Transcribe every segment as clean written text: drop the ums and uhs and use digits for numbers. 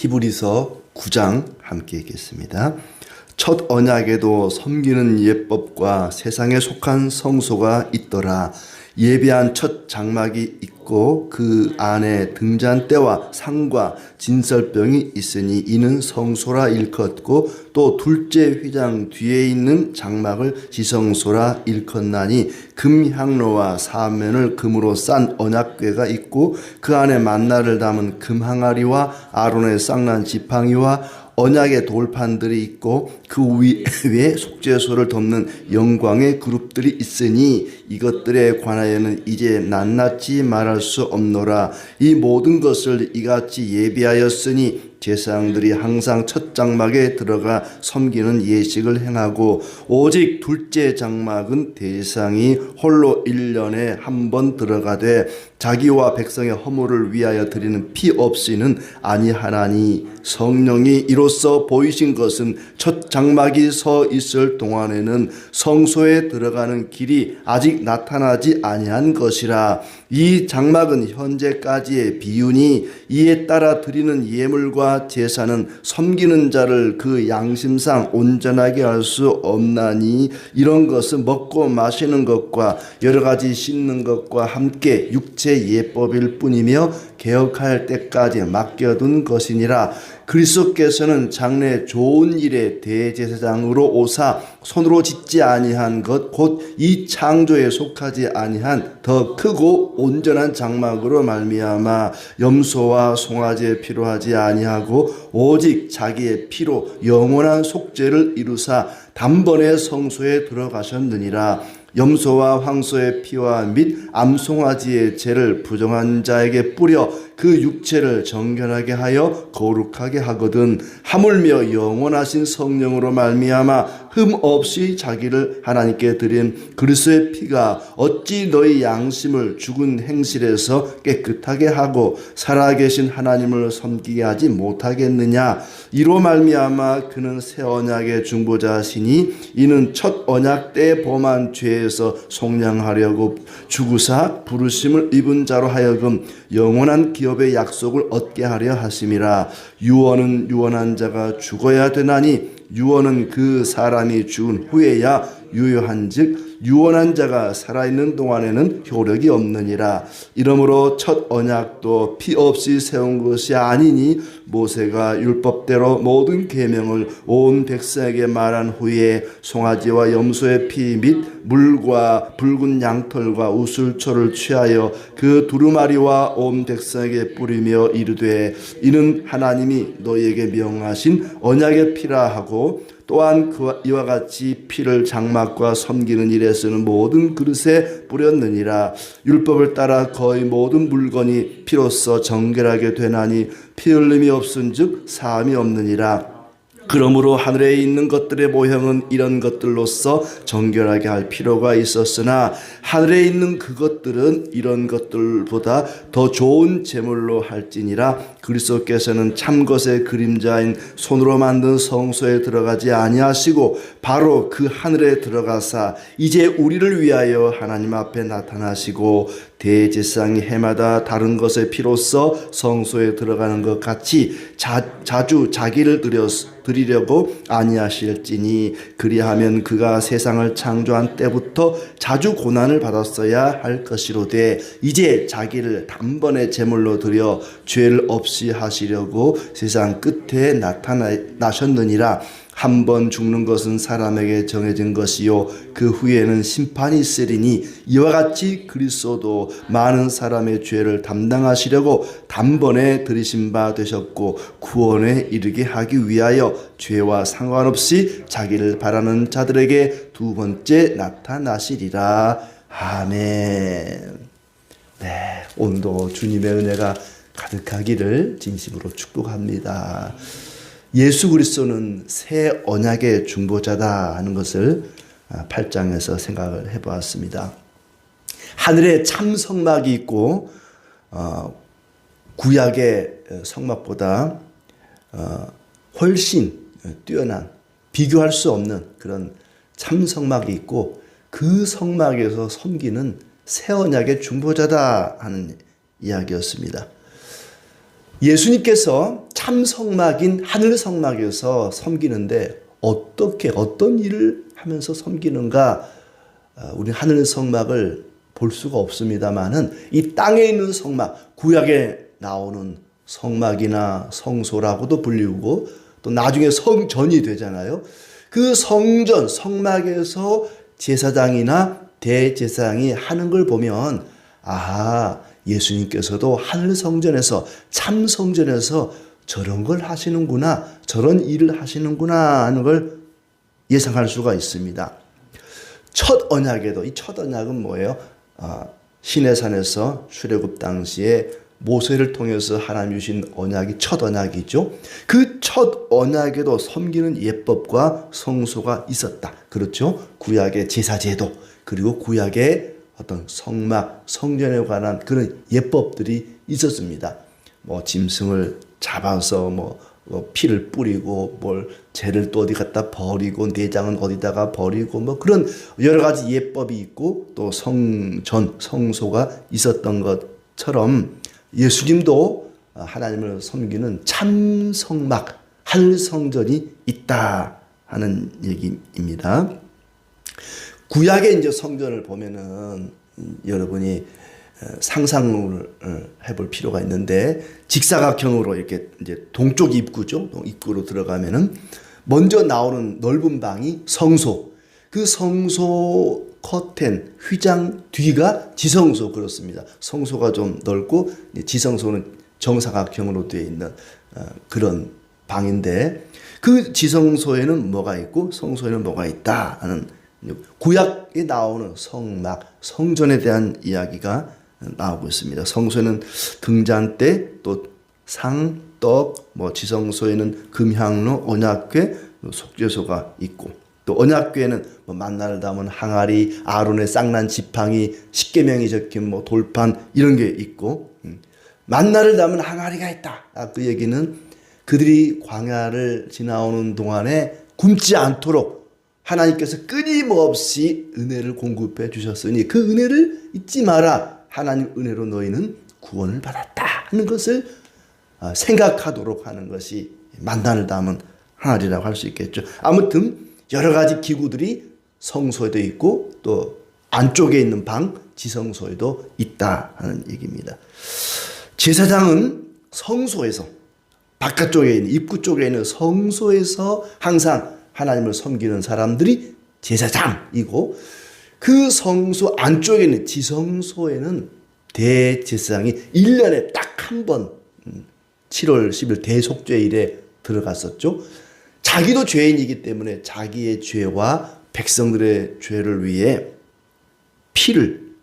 히브리서 9장 함께 읽겠습니다. 첫 언약에도 섬기는 예법과 세상에 속한 성소가 있더라. 예배한 첫 장막이 있고 그 안에 등잔대와 상과 진설병이 있으니 이는 성소라 일컫고 또 둘째 휘장 뒤에 있는 장막을 지성소라 일컫나니 금향로와 사면을 금으로 싼 언약궤가 있고 그 안에 만나를 담은 금항아리와 아론의 쌍난 지팡이와 언약의 돌판들이 있고 그 위에 속죄소를 덮는 영광의 그룹들이 있으니 이것들에 관하여는 이제 낱낱이 말할 수 없노라. 이 모든 것을 이같이 예비하였으니 제사장들이 항상 첫 장막에 들어가 섬기는 예식을 행하고 오직 둘째 장막은 대제사장이 홀로 1년에 한 번 들어가되 자기와 백성의 허물을 위하여 드리는 피 없이는 아니하나니 성령이 이로써 보이신 것은 첫 장막이 서 있을 동안에는 성소에 들어가는 길이 아직 나타나지 아니한 것이라. 이 장막은 현재까지의 비유니 이에 따라 드리는 예물과 제사는 섬기는 자를 그 양심상 온전하게 할 수 없나니 이런 것은 먹고 마시는 것과 여러 가지 씻는 것과 함께 육체 예법일 뿐이며 개혁할 때까지 맡겨둔 것이니라. 그리스도께서는 장래 좋은 일에 대제사장으로 오사 손으로 짓지 아니한 것 곧 이 창조에 속하지 아니한 더 크고 온전한 장막으로 말미암아 염소와 송아지에 필요하지 아니하고 오직 자기의 피로 영원한 속죄를 이루사 단번에 성소에 들어가셨느니라. 염소와 황소의 피와 및 암송아지의 죄를 부정한 자에게 뿌려 그 육체를 정결하게 하여 거룩하게 하거든 하물며 영원하신 성령으로 말미암아 흠 없이 자기를 하나님께 드린 그리스도의 피가 어찌 너희 양심을 죽은 행실에서 깨끗하게 하고 살아계신 하나님을 섬기게 하지 못하겠느냐. 이로 말미암아 그는 새 언약의 중보자시니 이는 첫 언약 때 범한 죄에서 속량하려고 죽으사 부르심을 입은 자로 하여금 영원한 기업의 약속을 얻게 하려 하심이라. 유언은 유언한 자가 죽어야 되나니 유언은 그 사람이 죽은 후에야 유효한즉 유언한 자가 살아있는 동안에는 효력이 없느니라. 이러므로 첫 언약도 피 없이 세운 것이 아니니 모세가 율법대로 모든 계명을 온 백성에게 말한 후에 송아지와 염소의 피 및 물과 붉은 양털과 우슬초를 취하여 그 두루마리와 온 백성에게 뿌리며 이르되 이는 하나님이 너희에게 명하신 언약의 피라 하고 또한 이와 같이 피를 장막과 섬기는 일에 쓰는 모든 그릇에 뿌렸느니라. 율법을 따라 거의 모든 물건이 피로써 정결하게 되나니 피 흘림이 없은즉 사함이 없느니라. 그러므로 하늘에 있는 것들의 모형은 이런 것들로서 정결하게 할 필요가 있었으나 하늘에 있는 그것들은 이런 것들보다 더 좋은 제물로 할지니라. 그리스도께서는 참것의 그림자인 손으로 만든 성소에 들어가지 아니하시고 바로 그 하늘에 들어가사 이제 우리를 위하여 하나님 앞에 나타나시고 대제사장이 해마다 다른 것의 피로써 성소에 들어가는 것 같이 자주 자기를 드리려고 아니하실지니 그리하면 그가 세상을 창조한 때부터 자주 고난을 받았어야 할 것이로되 이제 자기를 단번에 제물로 드려 죄를 없이 하시려고 세상 끝에 나타나셨느니라. 한 번 죽는 것은 사람에게 정해진 것이요 그 후에는 심판이 있으리니 이와 같이 그리스도도 많은 사람의 죄를 담당하시려고 단번에 들이신 바 되셨고 구원에 이르게 하기 위하여 죄와 상관없이 자기를 바라는 자들에게 두 번째 나타나시리라. 아멘. 네, 오늘도 주님의 은혜가 가득하기를 진심으로 축복합니다. 예수 그리스도는 새 언약의 중보자다 하는 것을 8장에서 생각을 해보았습니다. 하늘에 참 성막이 있고 구약의 성막보다 훨씬 뛰어난 비교할 수 없는 그런 참 성막이 있고 그 성막에서 섬기는 새 언약의 중보자다 하는 이야기였습니다. 예수님께서 참 성막인 하늘 성막에서 섬기는데 어떤 일을 하면서 섬기는가? 우리 하늘 성막을 볼 수가 없습니다만은 이 땅에 있는 성막, 구약에 나오는 성막이나 성소라고도 불리우고 또 나중에 성전이 되잖아요. 그 성전, 성막에서 제사장이나 대제사장이 하는 걸 보면 예수님께서도 하늘 성전에서 참 성전에서 저런 걸 하시는구나, 저런 일을 하시는구나 하는 걸 예상할 수가 있습니다. 첫 언약에도 이 첫 언약은 뭐예요? 시내산에서 출애굽 당시에 모세를 통해서 하나님 주신 언약이 첫 언약이죠. 그 첫 언약에도 섬기는 예법과 성소가 있었다. 그렇죠? 구약의 제사제도 그리고 구약의 어떤 성막, 성전에 관한 그런 예법들이 있었습니다. 짐승을 잡아서 피를 뿌리고 죄를 또 어디 갖다 버리고 내장은 어디다가 버리고 그런 여러 가지 예법이 있고 또 성전, 성소가 있었던 것처럼 예수님도 하나님을 섬기는 참 성막, 하늘 성전이 있다 하는 얘기입니다. 구약의 이제 성전을 보면은 여러분이 상상을 해볼 필요가 있는데 직사각형으로 이렇게 이제 동쪽 입구죠. 입구로 들어가면은 먼저 나오는 넓은 방이 성소. 그 성소 커튼, 휘장 뒤가 지성소 그렇습니다. 성소가 좀 넓고 지성소는 정사각형으로 되어 있는 그런 방인데 그 지성소에는 뭐가 있고 성소에는 뭐가 있다 하는 구약에 나오는 성막, 성전에 대한 이야기가 나오고 있습니다. 성소에는 등잔대, 또 상, 떡, 지성소에는 금향로, 언약궤, 속죄소가 있고 또 언약궤에는 만나를 담은 항아리, 아론의 쌍난 지팡이, 십계명이 적힌 돌판 이런 게 있고 만나를 담은 항아리가 있다. 그 얘기는 그들이 광야를 지나오는 동안에 굶지 않도록 하나님께서 끊임없이 은혜를 공급해 주셨으니 그 은혜를 잊지 마라. 하나님 은혜로 너희는 구원을 받았다 하는 것을 생각하도록 하는 것이 만나를 담은 항아리라고 할 수 있겠죠. 아무튼 여러 가지 기구들이 성소에도 있고 또 안쪽에 있는 방 지성소에도 있다 하는 얘기입니다. 제사장은 성소에서 바깥쪽에 있는 입구 쪽에 있는 성소에서 항상 하나님을 섬기는 사람들이 제사장이고 그 성소 안쪽에 있는 지성소에는 대제사장이 1년에 딱 한 번 7월 10일 대속죄일에 들어갔었죠. 자기도 죄인이기 때문에 자기의 죄와 백성들의 죄를 위해 피를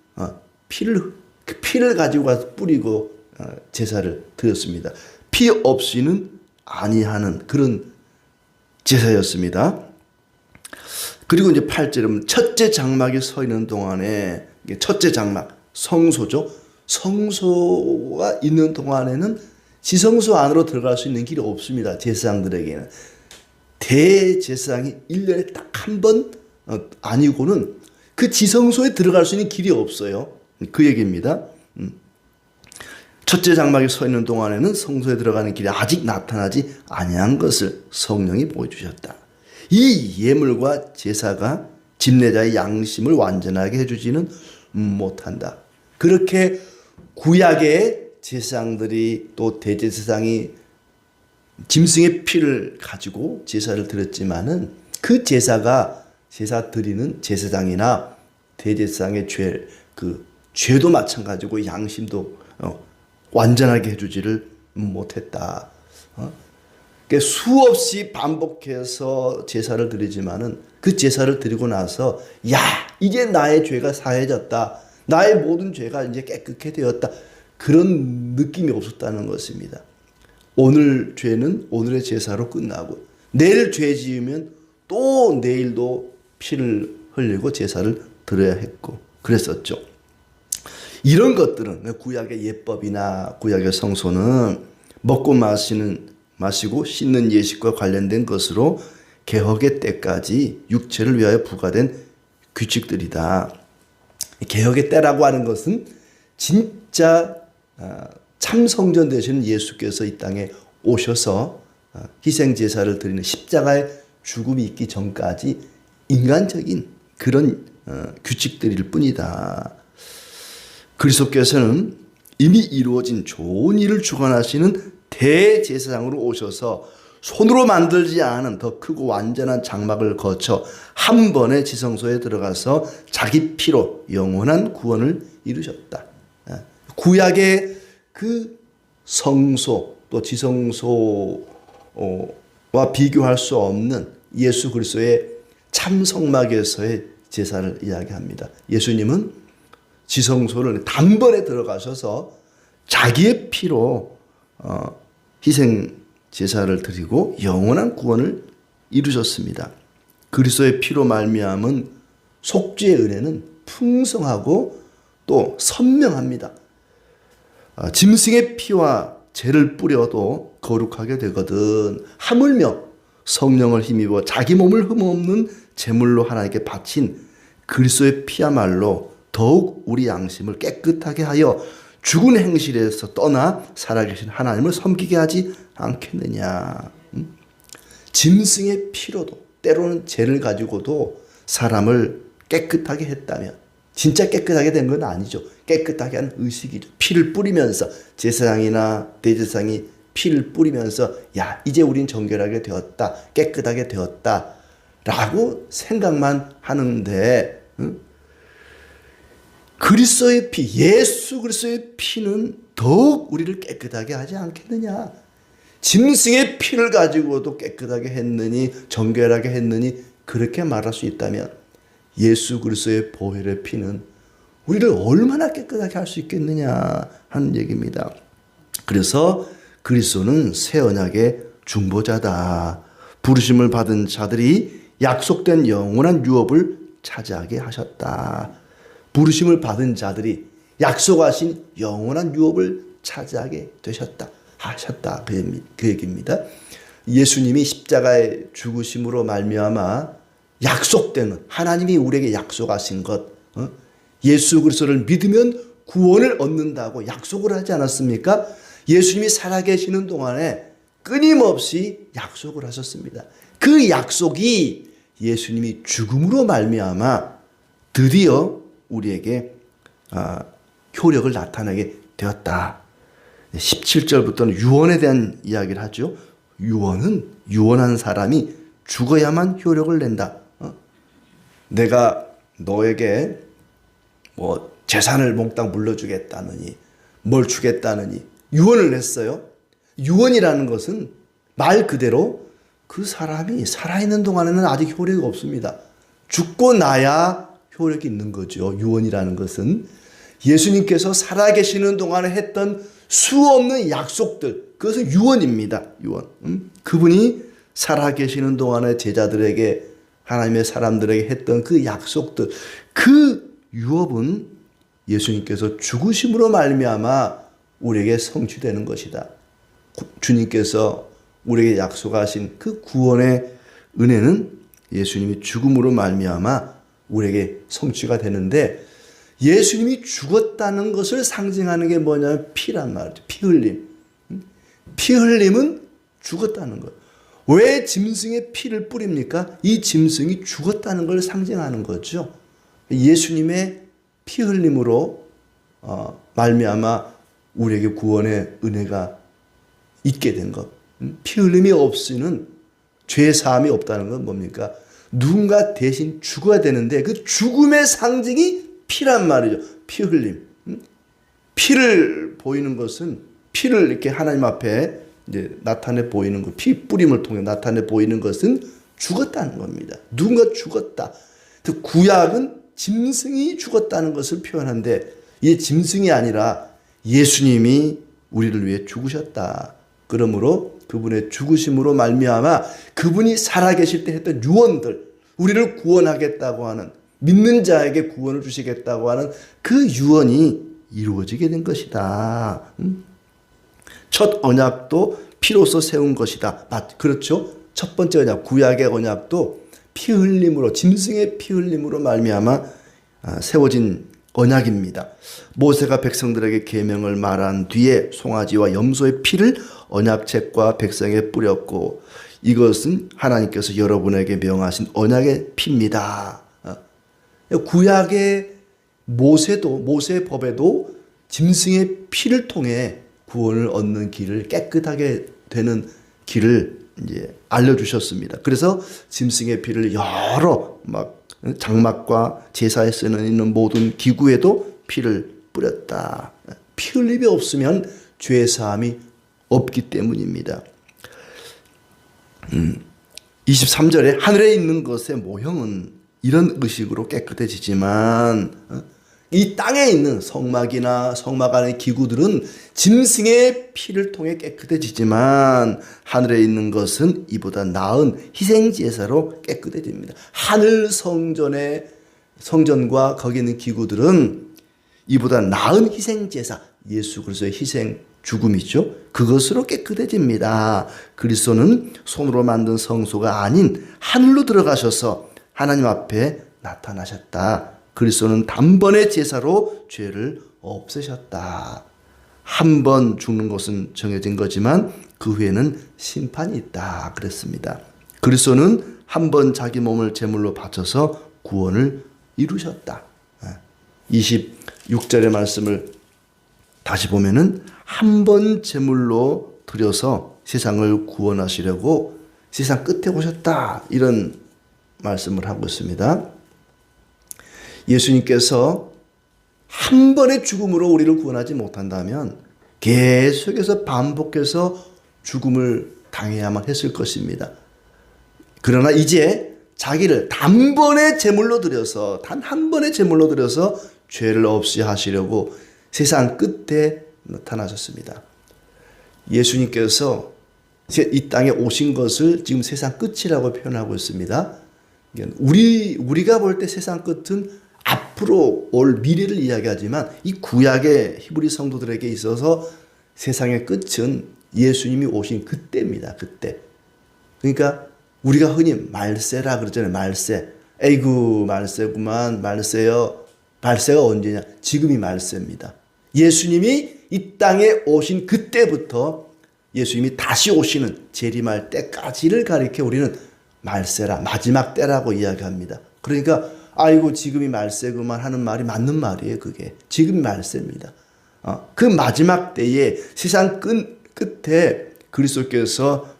가지고 가서 뿌리고 제사를 드렸습니다. 피 없이는 아니하는 그런 제사였습니다. 그리고 이제 8절은 첫째 장막이 서 있는 동안에 첫째 장막 성소죠. 성소가 있는 동안에는 지성소 안으로 들어갈 수 있는 길이 없습니다. 제사장들에게는. 대제사장이 1년에 딱 한 번 아니고는 그 지성소에 들어갈 수 있는 길이 없어요. 그 얘기입니다. 첫째 장막이 서 있는 동안에는 성소에 들어가는 길이 아직 나타나지 아니한 것을 성령이 보여주셨다. 이 예물과 제사가 집례자의 양심을 완전하게 해주지는 못한다. 그렇게 구약의 제사장들이 또 대제사장이 짐승의 피를 가지고 제사를 드렸지만은 그 제사가 제사 드리는 제사장이나 대제사장의 죄도 마찬가지고 양심도 완전하게 해주지를 못했다. 수없이 반복해서 제사를 드리지만은 그 제사를 드리고 나서 이제 나의 죄가 사해졌다. 나의 모든 죄가 이제 깨끗게 되었다. 그런 느낌이 없었다는 것입니다. 오늘 죄는 오늘의 제사로 끝나고 내일 죄 지으면 또 내일도 피를 흘리고 제사를 드려야 했고 그랬었죠. 이런 것들은 구약의 예법이나 구약의 성소는 먹고 마시고 씻는 예식과 관련된 것으로 개혁의 때까지 육체를 위하여 부과된 규칙들이다. 개혁의 때라고 하는 것은 진짜 참 성전 되시는 예수께서 이 땅에 오셔서 희생 제사를 드리는 십자가의 죽음이 있기 전까지 인간적인 그런 규칙들일 뿐이다. 그리스도께서는 이미 이루어진 좋은 일을 주관하시는 대제사장으로 오셔서 손으로 만들지 않은 더 크고 완전한 장막을 거쳐 한 번에 지성소에 들어가서 자기 피로 영원한 구원을 이루셨다. 구약의 그 성소 또 지성소와 비교할 수 없는 예수 그리스도의 참 성막에서의 제사를 이야기합니다. 예수님은 지성소를 단번에 들어가셔서 자기의 피로 희생 제사를 드리고 영원한 구원을 이루셨습니다. 그리스도의 피로 말미암은 속죄의 은혜는 풍성하고 또 선명합니다. 짐승의 피와 죄를 뿌려도 거룩하게 되거든. 하물며 성령을 힘입어 자기 몸을 흠없는 제물로 하나님께 바친 그리스도의 피야말로 더욱 우리 양심을 깨끗하게 하여 죽은 행실에서 떠나 살아계신 하나님을 섬기게 하지 않겠느냐. 짐승의 피로도 때로는 죄를 가지고도 사람을 깨끗하게 했다면 진짜 깨끗하게 된 건 아니죠. 깨끗하게 한 의식이죠. 피를 뿌리면서 제사장이나 대제사장이 피를 뿌리면서 야 이제 우린 정결하게 되었다. 깨끗하게 되었다. 라고 생각만 하는데 그리스도의 피, 예수 그리스도의 피는 더욱 우리를 깨끗하게 하지 않겠느냐. 짐승의 피를 가지고도 깨끗하게 했느니 정결하게 했느니 그렇게 말할 수 있다면 예수 그리스도의 보혈의 피는 우리를 얼마나 깨끗하게 할 수 있겠느냐 하는 얘기입니다. 그래서 그리스도는 새 언약의 중보자다. 부르심을 받은 자들이 약속된 영원한 유업을 차지하게 하셨다. 부르심을 받은 자들이 약속하신 영원한 유업을 차지하게 되셨다. 하셨다. 그 얘기입니다. 예수님이 십자가의 죽으심으로 말미암아 약속되는 하나님이 우리에게 약속하신 것, 예수 그리스도를 믿으면 구원을 얻는다고 약속을 하지 않았습니까? 예수님이 살아계시는 동안에 끊임없이 약속을 하셨습니다. 그 약속이 예수님이 죽음으로 말미암아 드디어 우리에게 효력을 나타내게 되었다. 17절부터는 유언에 대한 이야기를 하죠. 유언은 유언한 사람이 죽어야만 효력을 낸다. 내가 너에게 뭐 재산을 몽땅 물려주겠다느니 뭘 주겠다느니 유언을 냈어요. 유언이라는 것은 말 그대로 그 사람이 살아있는 동안에는 아직 효력이 없습니다. 죽고 나야 효력이 있는 거죠. 유언이라는 것은 예수님께서 살아계시는 동안에 했던 수없는 약속들, 그것은 유언입니다. 유언. 그분이 살아계시는 동안에 제자들에게 하나님의 사람들에게 했던 그 약속들, 그 유업은 예수님께서 죽으심으로 말미암아 우리에게 성취되는 것이다. 주님께서 우리에게 약속하신 그 구원의 은혜는 예수님이 죽음으로 말미암아 우리에게 성취가 되는데, 예수님이 죽었다는 것을 상징하는 게 뭐냐면 피란 말이죠. 피 흘림. 피 흘림은 죽었다는 것. 왜 짐승의 피를 뿌립니까? 이 짐승이 죽었다는 걸 상징하는 거죠. 예수님의 피 흘림으로 말미암아 우리에게 구원의 은혜가 있게 된 것. 피 흘림이 없이는 죄 사함이 없다는 건 뭡니까? 누군가 대신 죽어야 되는데 그 죽음의 상징이 피란 말이죠. 피 흘림. 피를 보이는 것은 피를 이렇게 하나님 앞에 이제 나타내 보이는 것, 피 뿌림을 통해 나타내 보이는 것은 죽었다는 겁니다. 누군가 죽었다. 구약은 짐승이 죽었다는 것을 표현하는데 이 짐승이 아니라 예수님이 우리를 위해 죽으셨다. 그러므로 그분의 죽으심으로 말미암아 그분이 살아계실 때 했던 유언들, 우리를 구원하겠다고 하는, 믿는 자에게 구원을 주시겠다고 하는 그 유언이 이루어지게 된 것이다. 첫 언약도 피로써 세운 것이다. 그렇죠? 첫 번째 언약, 구약의 언약도 피 흘림으로, 짐승의 피 흘림으로 말미암아 세워진 언약입니다. 모세가 백성들에게 계명을 말한 뒤에 송아지와 염소의 피를 언약책과 백성에 뿌렸고 이것은 하나님께서 여러분에게 명하신 언약의 피입니다. 구약의 모세의 법에도 짐승의 피를 통해 구원을 얻는 길을, 깨끗하게 되는 길을 이제 알려주셨습니다. 그래서 짐승의 피를 여러 장막과 제사에 쓰는 있는 모든 기구에도 피를 뿌렸다. 피 흘림이 없으면 죄 사함이 없기 때문입니다. 23절에 하늘에 있는 것의 모형은 이런 의식으로 깨끗해지지만 이 땅에 있는 성막이나 성막 안의 기구들은 짐승의 피를 통해 깨끗해지지만 하늘에 있는 것은 이보다 나은 희생제사로 깨끗해집니다. 하늘 성전과 거기 있는 기구들은 이보다 나은 희생제사, 예수 그리스도의 희생 죽음이죠. 그것으로 깨끗해집니다. 그리스도는 손으로 만든 성소가 아닌 하늘로 들어가셔서 하나님 앞에 나타나셨다. 그리스도는 단번의 제사로 죄를 없애셨다. 한 번 죽는 것은 정해진 거지만 그 후에는 심판이 있다 그랬습니다. 그리스도는 한 번 자기 몸을 제물로 바쳐서 구원을 이루셨다. 26절의 말씀을 다시 보면은 한 번 제물로 드려서 세상을 구원하시려고 세상 끝에 오셨다. 이런 말씀을 하고 있습니다. 예수님께서 한 번의 죽음으로 우리를 구원하지 못한다면 계속해서 반복해서 죽음을 당해야만 했을 것입니다. 그러나 이제 자기를 단번에 제물로 드려서, 단 한 번의 제물로 드려서 죄를 없이 하시려고 세상 끝에 나타나셨습니다. 예수님께서 이 땅에 오신 것을 지금 세상 끝이라고 표현하고 있습니다. 우리가 볼 때 세상 끝은 앞으로 올 미래를 이야기하지만 이 구약의 히브리 성도들에게 있어서 세상의 끝은 예수님이 오신 그때입니다. 그때. 그러니까 우리가 흔히 말세라 그러잖아요. 말세. 에이구 말세구만. 말세요. 말세가 언제냐? 지금이 말세입니다. 예수님이 이 땅에 오신 그때부터 예수님이 다시 오시는 재림할 때까지를 가리켜 우리는 말세라, 마지막 때라고 이야기합니다. 그러니까 아이고 지금이 말세구만 하는 말이 맞는 말이에요. 그게 지금이 말세입니다. 그 마지막 때에 세상 끝에 그리스도께서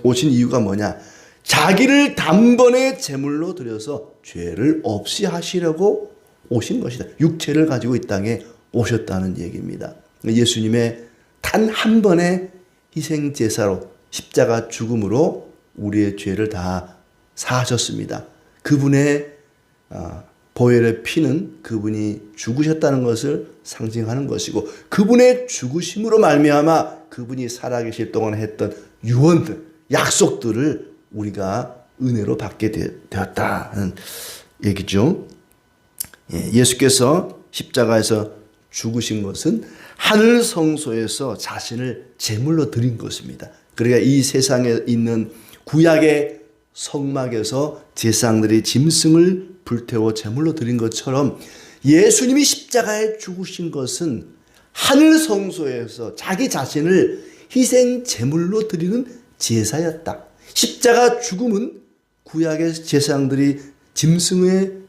오신 이유가 뭐냐? 자기를 단번에 제물로 드려서 죄를 없이 하시려고 오신 것이다. 육체를 가지고 이 땅에 오셨다는 얘기입니다. 예수님의 단 한 번의 희생제사로 십자가 죽음으로 우리의 죄를 다 사하셨습니다. 그분의 보혈의 피는 그분이 죽으셨다는 것을 상징하는 것이고 그분의 죽으심으로 말미암아 그분이 살아계실 동안 했던 유언들, 약속들을 우리가 은혜로 받게 되었다는 얘기죠. 예수께서 십자가에서 죽으신 것은 하늘 성소에서 자신을 제물로 드린 것입니다. 그러니까 이 세상에 있는 구약의 성막에서 제사장들이 짐승을 불태워 제물로 드린 것처럼 예수님이 십자가에 죽으신 것은 하늘 성소에서 자기 자신을 희생 제물로 드리는 제사였다. 십자가 죽음은 구약의 제사장들이 짐승을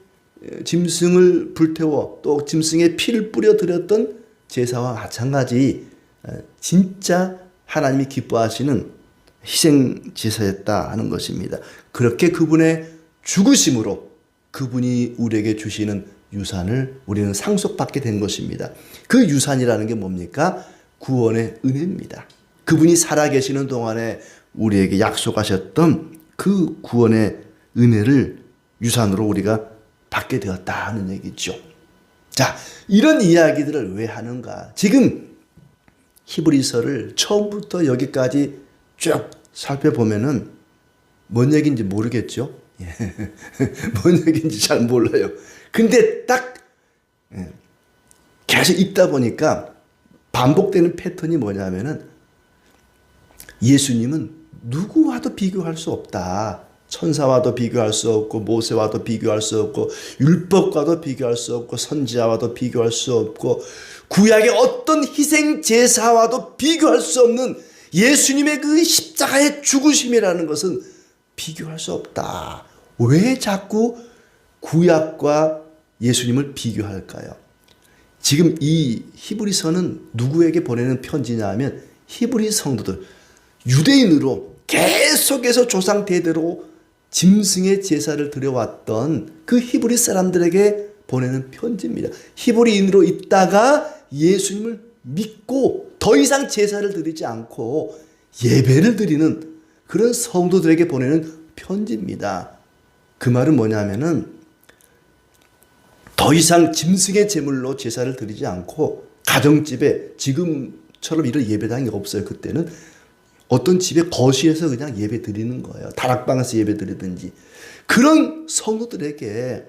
불태워 또 짐승의 피를 뿌려 드렸던 제사와 마찬가지 진짜 하나님이 기뻐하시는 희생 제사였다 하는 것입니다. 그렇게 그분의 죽으심으로 그분이 우리에게 주시는 유산을 우리는 상속받게 된 것입니다. 그 유산이라는 게 뭡니까? 구원의 은혜입니다. 그분이 살아계시는 동안에 우리에게 약속하셨던 그 구원의 은혜를 유산으로 우리가 받게 되었다 하는 얘기죠. 자, 이런 이야기들을 왜 하는가? 지금 히브리서를 처음부터 여기까지 쭉 살펴보면은 뭔 얘기인지 모르겠죠? 뭔 얘기인지 잘 몰라요. 근데 딱 계속 읽다 보니까 반복되는 패턴이 뭐냐면은 예수님은 누구와도 비교할 수 없다. 천사와도 비교할 수 없고 모세와도 비교할 수 없고 율법과도 비교할 수 없고 선지자와도 비교할 수 없고 구약의 어떤 희생 제사와도 비교할 수 없는 예수님의 그 십자가의 죽으심이라는 것은 비교할 수 없다. 왜 자꾸 구약과 예수님을 비교할까요? 지금 이 히브리서는 누구에게 보내는 편지냐 하면 히브리 성도들, 유대인으로 계속해서 조상 대대로 짐승의 제사를 드려왔던 그 히브리 사람들에게 보내는 편지입니다. 히브리인으로 있다가 예수님을 믿고 더 이상 제사를 드리지 않고 예배를 드리는 그런 성도들에게 보내는 편지입니다. 그 말은 뭐냐면은 더 이상 짐승의 제물로 제사를 드리지 않고 가정집에 지금처럼 이런 예배당이 없어요. 그때는 어떤 집의 거실에서 그냥 예배 드리는 거예요. 다락방에서 예배 드리든지. 그런 성도들에게,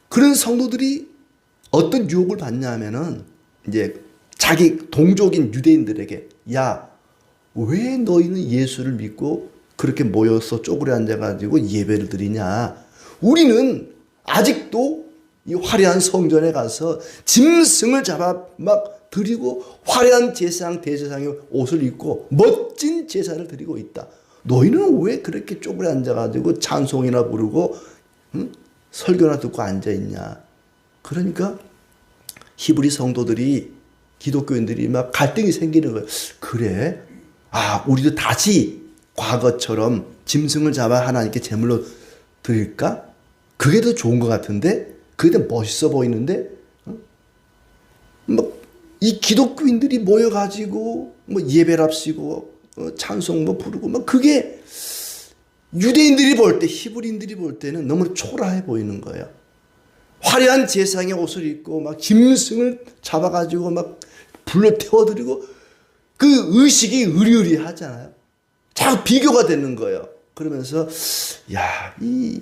그런 성도들이 어떤 유혹을 받냐 하면은 이제 자기 동족인 유대인들에게, 야, 왜 너희는 예수를 믿고 그렇게 모여서 쪼그려 앉아가지고 예배를 드리냐? 우리는 아직도 이 화려한 성전에 가서 짐승을 잡아 막 드리고 화려한 제사장 대제사장의 옷을 입고 멋진 제사를 드리고 있다. 너희는 왜 그렇게 쪼그려 앉아가지고 찬송이나 부르고 설교나 듣고 앉아있냐. 그러니까 히브리 성도들이, 기독교인들이 막 갈등이 생기는 거예요. 그래? 우리도 다시 과거처럼 짐승을 잡아 하나님께 제물로 드릴까? 그게 더 좋은 것 같은데? 그게 더 멋있어 보이는데? 이 기독교인들이 모여가지고 예배랍시고 찬송 부르고 그게 유대인들이 볼 때, 히브리인들이 볼 때는 너무 초라해 보이는 거예요. 화려한 제사장의 옷을 입고 막 짐승을 잡아가지고 막 불러 태워드리고 그 의식이 의리의리하잖아요. 자꾸 비교가 되는 거예요. 그러면서 이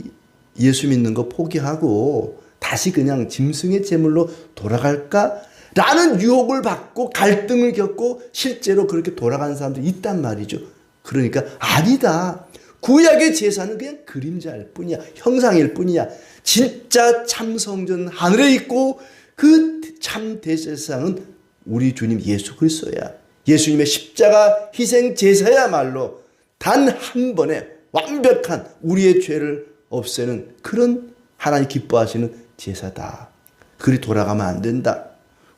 예수 믿는 거 포기하고 다시 그냥 짐승의 제물로 돌아갈까? 라는 유혹을 받고 갈등을 겪고 실제로 그렇게 돌아가는 사람들이 있단 말이죠. 그러니까 아니다. 구약의 제사는 그냥 그림자일 뿐이야. 형상일 뿐이야. 진짜 참 성전 하늘에 있고 그 참 대제사장은 우리 주님 예수 그리스도야. 예수님의 십자가 희생 제사야말로 단 한 번에 완벽한 우리의 죄를 없애는 그런 하나님 기뻐하시는 제사다. 그리 돌아가면 안 된다.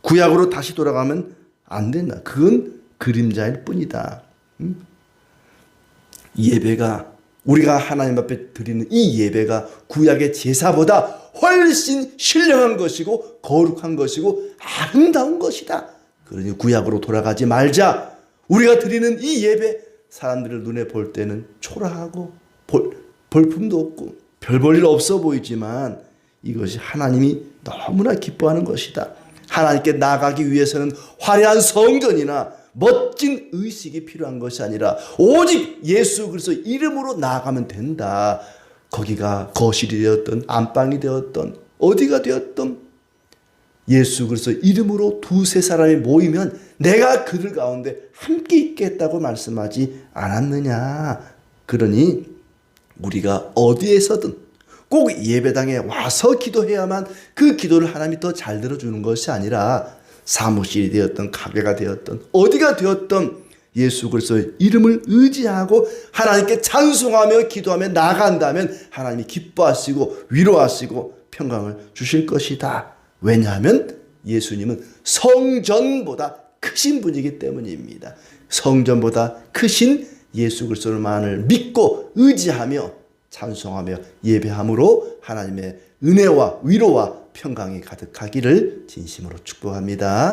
구약으로 다시 돌아가면 안 된다. 그건 그림자일 뿐이다. 예배가, 우리가 하나님 앞에 드리는 이 예배가 구약의 제사보다 훨씬 신령한 것이고 거룩한 것이고 아름다운 것이다. 그러니 구약으로 돌아가지 말자. 우리가 드리는 이 예배, 사람들을 눈에 볼 때는 초라하고 볼품도 없고 별 볼 일 없어 보이지만 이것이 하나님이 너무나 기뻐하는 것이다. 하나님께 나가기 위해서는 화려한 성전이나 멋진 의식이 필요한 것이 아니라 오직 예수 그리스도 이름으로 나아가면 된다. 거기가 거실이 되었던 안방이 되었던 어디가 되었던 예수 그리스도 이름으로 두세 사람이 모이면 내가 그들 가운데 함께 있겠다고 말씀하지 않았느냐. 그러니 우리가 어디에서든 꼭 예배당에 와서 기도해야만 그 기도를 하나님이 더 잘 들어주는 것이 아니라 사무실이 되었던 가게가 되었던 어디가 되었던 예수 그리스도의 이름을 의지하고 하나님께 찬송하며 기도하며 나간다면 하나님이 기뻐하시고 위로하시고 평강을 주실 것이다. 왜냐하면 예수님은 성전보다 크신 분이기 때문입니다. 성전보다 크신 예수 그리스도만을 믿고 의지하며 찬송하며 예배함으로 하나님의 은혜와 위로와 평강이 가득하기를 진심으로 축복합니다.